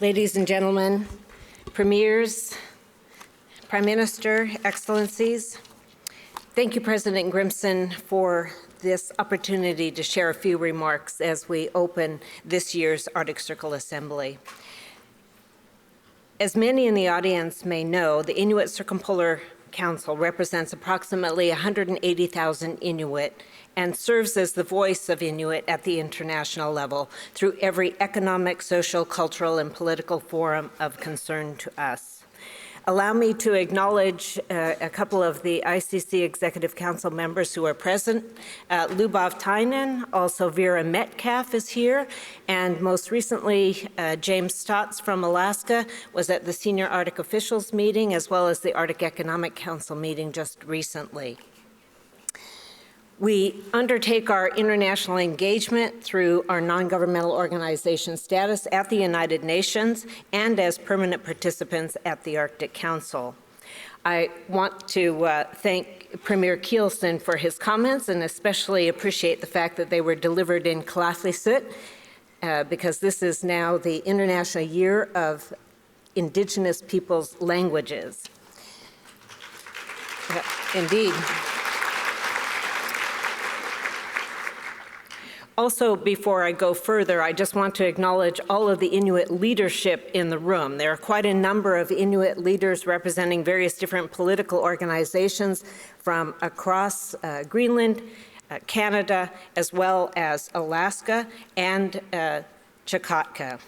Ladies and gentlemen, premiers, Prime Minister, Excellencies, thank you, President Grimson, for this opportunity to share a few remarks as we open this year's Arctic Circle Assembly. As many in the audience may know, the Inuit Circumpolar Council represents approximately 180,000 Inuit and serves as the voice of Inuit at the international level through every economic, social, cultural, and political forum of concern to us. Allow me to acknowledge a couple of the ICC Executive Council members who are present. Lubov Tainen, also Vera Metcalf is here, and most recently, James Stotts from Alaska was at the Senior Arctic Officials meeting, as well as the Arctic Economic Council meeting just recently. We undertake our international engagement through our non-governmental organization status at the United Nations and as permanent participants at the Arctic Council. I want to thank Premier Kielsen for his comments and especially appreciate the fact that they were delivered in Klaaslisut because this is now the International Year of Indigenous Peoples' Languages. Indeed. Also, before I go further, I just want to acknowledge all of the Inuit leadership in the room. There are quite a number of Inuit leaders representing various different political organizations from across Greenland, Canada, as well as Alaska and Chukotka.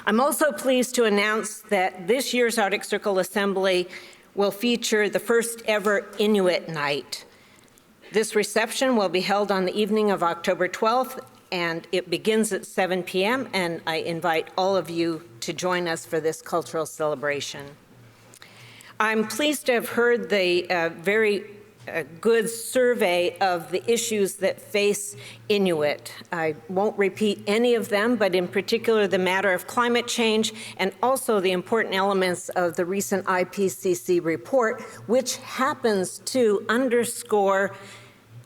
I'm also pleased to announce that this year's Arctic Circle Assembly will feature the first ever Inuit Night. This reception will be held on the evening of October 12th, and it begins at 7 p.m., and I invite all of you to join us for this cultural celebration. I'm pleased to have heard the very good survey of the issues that face Inuit. I won't repeat any of them, but in particular the matter of climate change and also the important elements of the recent IPCC report, which happens to underscore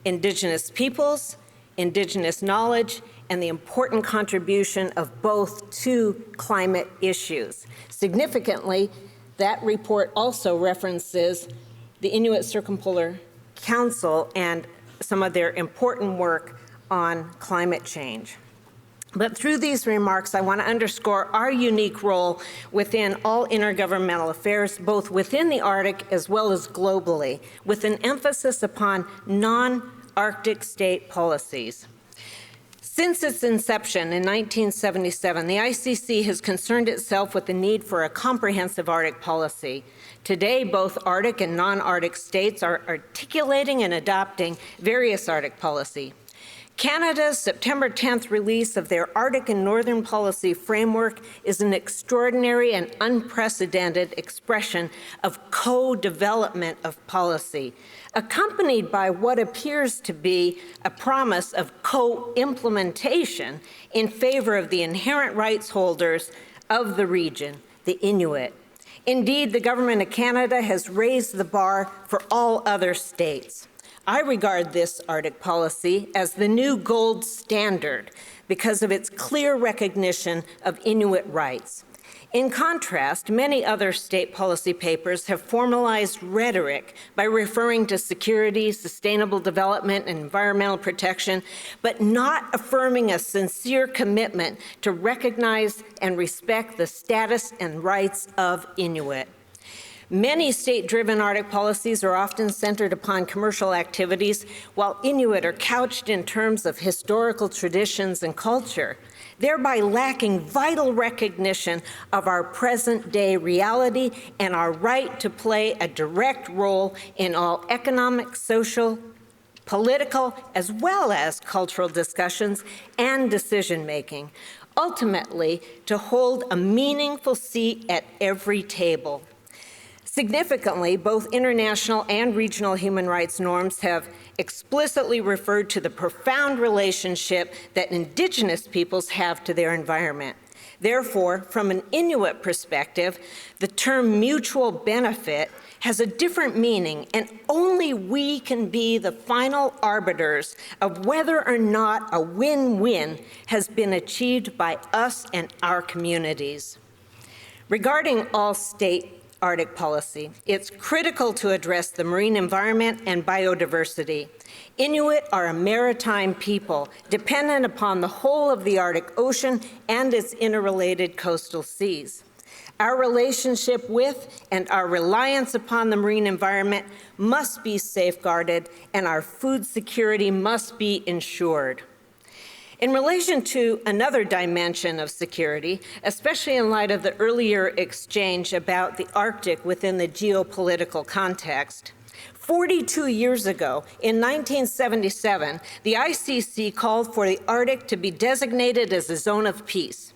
Indigenous peoples, Indigenous knowledge, and the important contribution of both to climate issues. Significantly, that report also references the Inuit Circumpolar Council and some of their important work on climate change. But through these remarks, I want to underscore our unique role within all intergovernmental affairs, both within the Arctic as well as globally, with an emphasis upon non-Arctic state policies. Since its inception in 1977, the ICC has concerned itself with the need for a comprehensive Arctic policy. Today, both Arctic and non-Arctic states are articulating and adopting various Arctic policy. Canada's September 10th release of their Arctic and Northern Policy Framework is an extraordinary and unprecedented expression of co-development of policy, accompanied by what appears to be a promise of co-implementation in favor of the inherent rights holders of the region, the Inuit. Indeed, the Government of Canada has raised the bar for all other states. I regard this Arctic policy as the new gold standard because of its clear recognition of Inuit rights. In contrast, many other state policy papers have formalized rhetoric by referring to security, sustainable development, and environmental protection, but not affirming a sincere commitment to recognize and respect the status and rights of Inuit. Many state-driven Arctic policies are often centered upon commercial activities, while Inuit are couched in terms of historical traditions and culture, thereby lacking vital recognition of our present-day reality and our right to play a direct role in all economic, social, political, as well as cultural discussions and decision-making, ultimately to hold a meaningful seat at every table. Significantly, both international and regional human rights norms have explicitly referred to the profound relationship that Indigenous peoples have to their environment. Therefore, from an Inuit perspective, the term mutual benefit has a different meaning, and only we can be the final arbiters of whether or not a win-win has been achieved by us and our communities. Regarding all-state Arctic policy, it's critical to address the marine environment and biodiversity. Inuit are a maritime people, dependent upon the whole of the Arctic Ocean and its interrelated coastal seas. Our relationship with and our reliance upon the marine environment must be safeguarded, and our food security must be ensured. In relation to another dimension of security, especially in light of the earlier exchange about the Arctic within the geopolitical context, 42 years ago, in 1977, the ICC called for the Arctic to be designated as a zone of peace.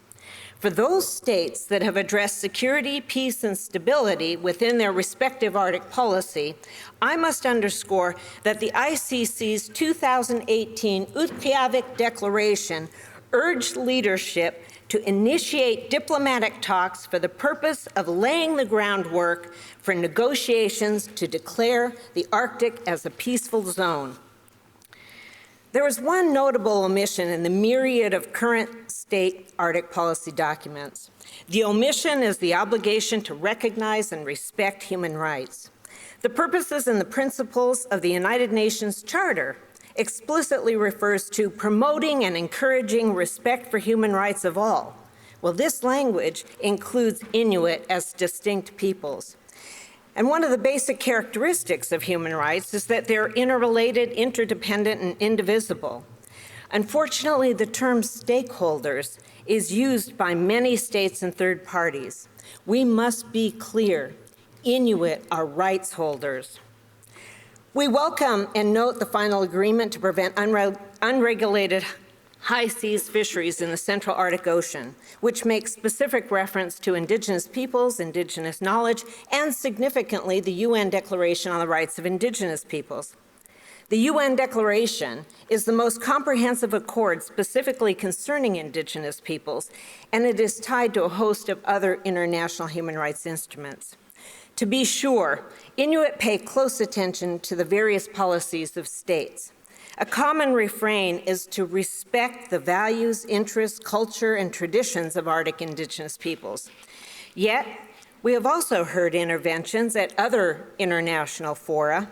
For those states that have addressed security, peace, and stability within their respective Arctic policy, I must underscore that the ICC's 2018 Utqiagvik Declaration urged leadership to initiate diplomatic talks for the purpose of laying the groundwork for negotiations to declare the Arctic as a peaceful zone. There is one notable omission in the myriad of current state Arctic policy documents. The omission is the obligation to recognize and respect human rights. The purposes and the principles of the United Nations Charter explicitly refers to promoting and encouraging respect for human rights of all. Well, this language includes Inuit as distinct peoples. And one of the basic characteristics of human rights is that they're interrelated, interdependent, and indivisible. Unfortunately, the term stakeholders is used by many states and third parties. We must be clear. Inuit are rights holders. We welcome and note the final agreement to prevent unregulated high seas fisheries in the Central Arctic Ocean, which makes specific reference to Indigenous peoples, Indigenous knowledge, and significantly, the UN Declaration on the Rights of Indigenous Peoples. The UN Declaration is the most comprehensive accord specifically concerning Indigenous peoples, and it is tied to a host of other international human rights instruments. To be sure, Inuit pay close attention to the various policies of states. A common refrain is to respect the values, interests, culture, and traditions of Arctic Indigenous peoples. Yet, we have also heard interventions at other international fora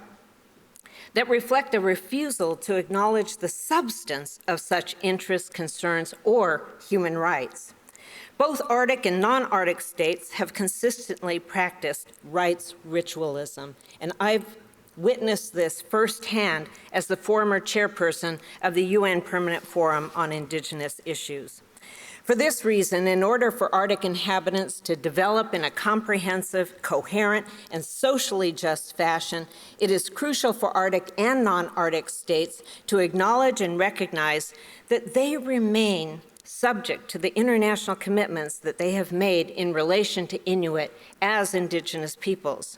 that reflect a refusal to acknowledge the substance of such interests, concerns, or human rights. Both Arctic and non-Arctic states have consistently practiced rights ritualism, and I've witnessed this firsthand as the former chairperson of the UN Permanent Forum on Indigenous Issues. For this reason, in order for Arctic inhabitants to develop in a comprehensive, coherent, and socially just fashion, it is crucial for Arctic and non-Arctic states to acknowledge and recognize that they remain subject to the international commitments that they have made in relation to Inuit as Indigenous peoples.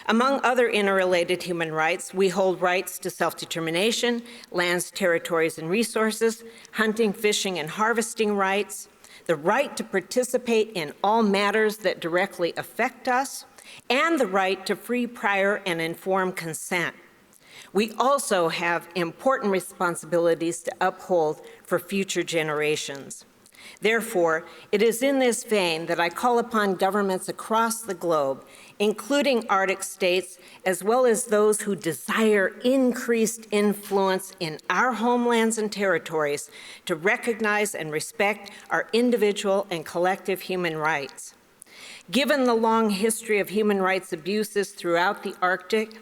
Among other interrelated human rights, we hold rights to self-determination, lands, territories, and resources, hunting, fishing, and harvesting rights, the right to participate in all matters that directly affect us, and the right to free, prior, and informed consent. We also have important responsibilities to uphold for future generations. Therefore, it is in this vein that I call upon governments across the globe, including Arctic states, as well as those who desire increased influence in our homelands and territories, to recognize and respect our individual and collective human rights. Given the long history of human rights abuses throughout the Arctic,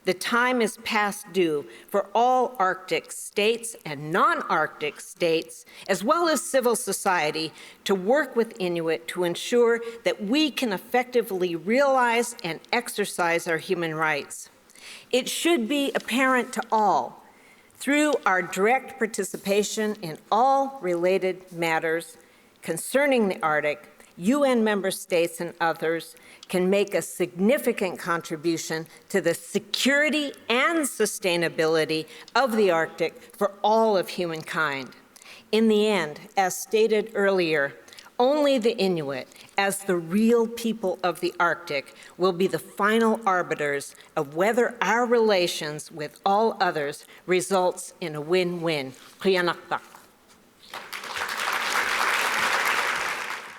the time is past due for all Arctic states and non-Arctic states, as well as civil society, to work with Inuit to ensure that we can effectively realize and exercise our human rights. It should be apparent to all, through our direct participation in all related matters concerning the Arctic, UN member states and others can make a significant contribution to the security and sustainability of the Arctic for all of humankind. In the end, as stated earlier, Only the Inuit, as the real people of the Arctic, will be the final arbiters of whether our relations with all others results in a win-win. Qiyanaqpak.